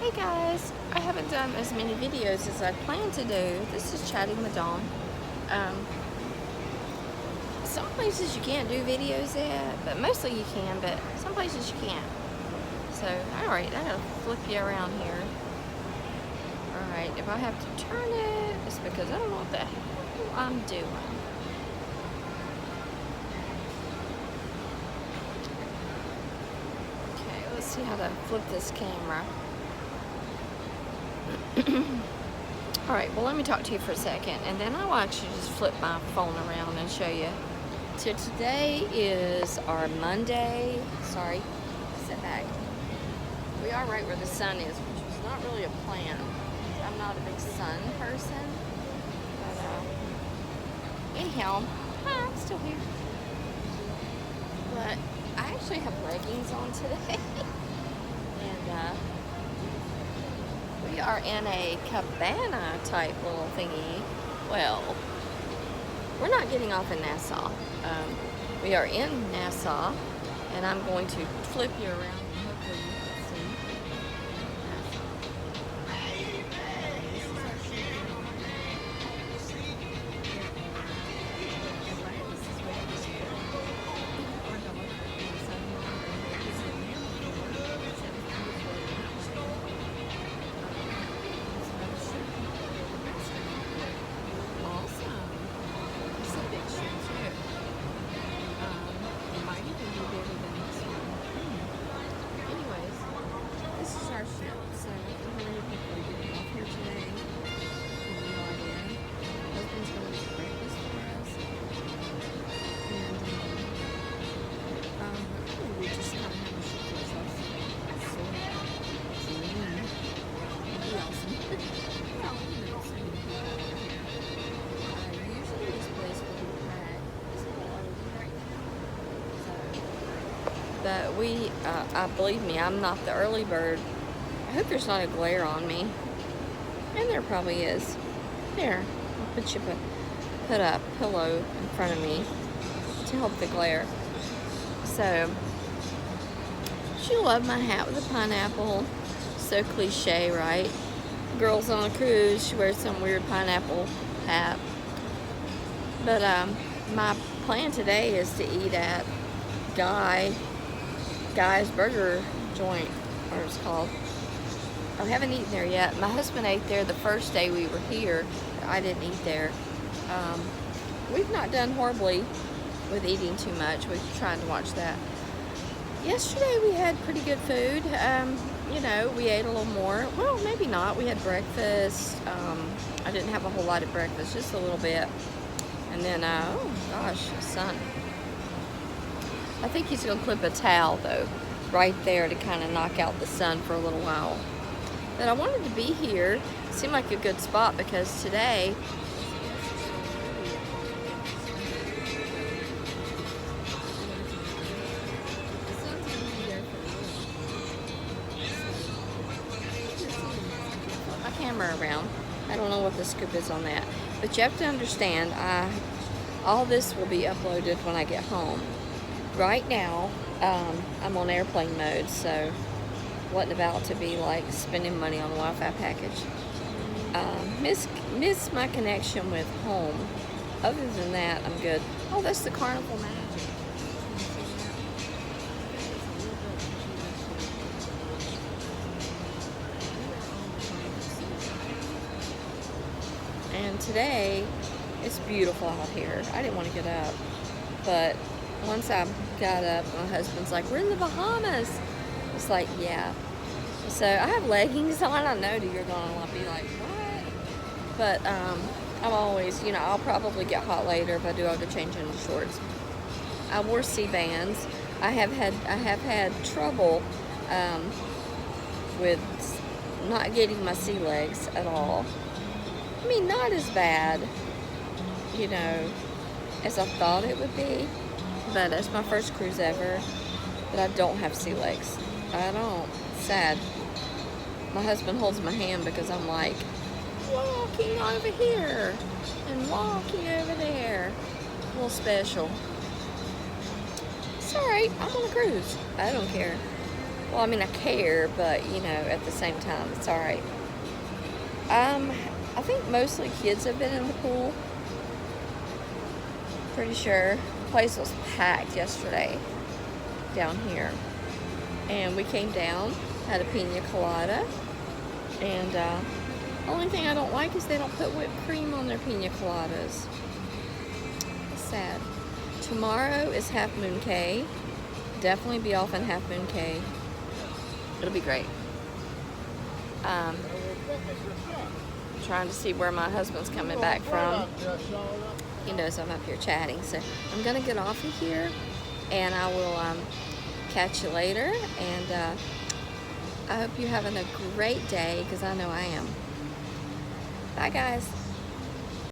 Hey guys, I haven't done as many videos as I planned to do. This is Chatting with Dawn. Some places you can't do videos at, but mostly you can, but some places you can't. So, alright, I'm going to flip you around here. Alright, if I have to turn it, it's because I don't know what the hell I'm doing. Okay, let's see how to flip this camera. Alright, well let me talk to you for a second and then I will actually just flip my phone around and show you. So today is our Monday. Sorry, sit back. We are right where the sun is, which was not really a plan. I'm not a big sun person. But anyhow, hi, I'm still here. But I actually have leggings on today. And we are in a cabana type little thingy. Well, we're not getting off in Nassau. We are in Nassau, and I'm going to flip you around and hopefully you can see but believe me, I'm not the early bird. I hope there's not a glare on me. And there probably is. There, I'll put a pillow in front of me to help the glare. So, she loved my hat with a pineapple. So cliche, right? Girls on a cruise, she wears some weird pineapple hat. But my plan today is to eat at Guy's Burger Joint, or it's called. I haven't eaten there yet. My husband ate there the first day we were here. I didn't eat there. We've not done horribly with eating too much. We've tried to watch that. Yesterday we had pretty good food. You know, we ate a little more. Well, maybe not. We had breakfast. I didn't have a whole lot of breakfast, just a little bit. And then, oh gosh, sun. I think he's going to clip a towel, though, right there to kind of knock out the sun for a little while. But I wanted to be here. It seemed like a good spot because today my camera around. I don't know what the scoop is on that. But you have to understand, all this will be uploaded when I get home. Right now, I'm on airplane mode, so wasn't about to be like spending money on a Wi-Fi package. Miss my connection with home. Other than that, I'm good. Oh, that's the Carnival Magic. And today, it's beautiful out here. I didn't want to get up, but once I got up, my husband's like, we're in the Bahamas. It's like, yeah. So I have leggings on. I know that you're going to be like, what? But I'm always, you know, I'll probably get hot later if I do. I'll go change into shorts. I wore Sea-Bands. I have had trouble with not getting my sea legs at all. I mean, not as bad, you know, as I thought it would be. But it's my first cruise ever that I don't have sea legs. I don't. It's sad. My husband holds my hand because I'm like walking over here and walking over there. A little special. It's alright. I'm on a cruise. I don't care. Well, I mean, I care, but, you know, at the same time, it's all right. I think mostly kids have been in the pool. Pretty sure. The place was packed yesterday down here. And we came down, had a pina colada. And the only thing I don't like is they don't put whipped cream on their pina coladas. It's sad. Tomorrow is Half Moon Cay. Definitely be off on Half Moon Cay. It'll be great. Trying to see where my husband's coming back from. He knows I'm up here chatting, so I'm gonna get off of here, and I will catch you later. And I hope you're having a great day, because I know I am. Bye, guys.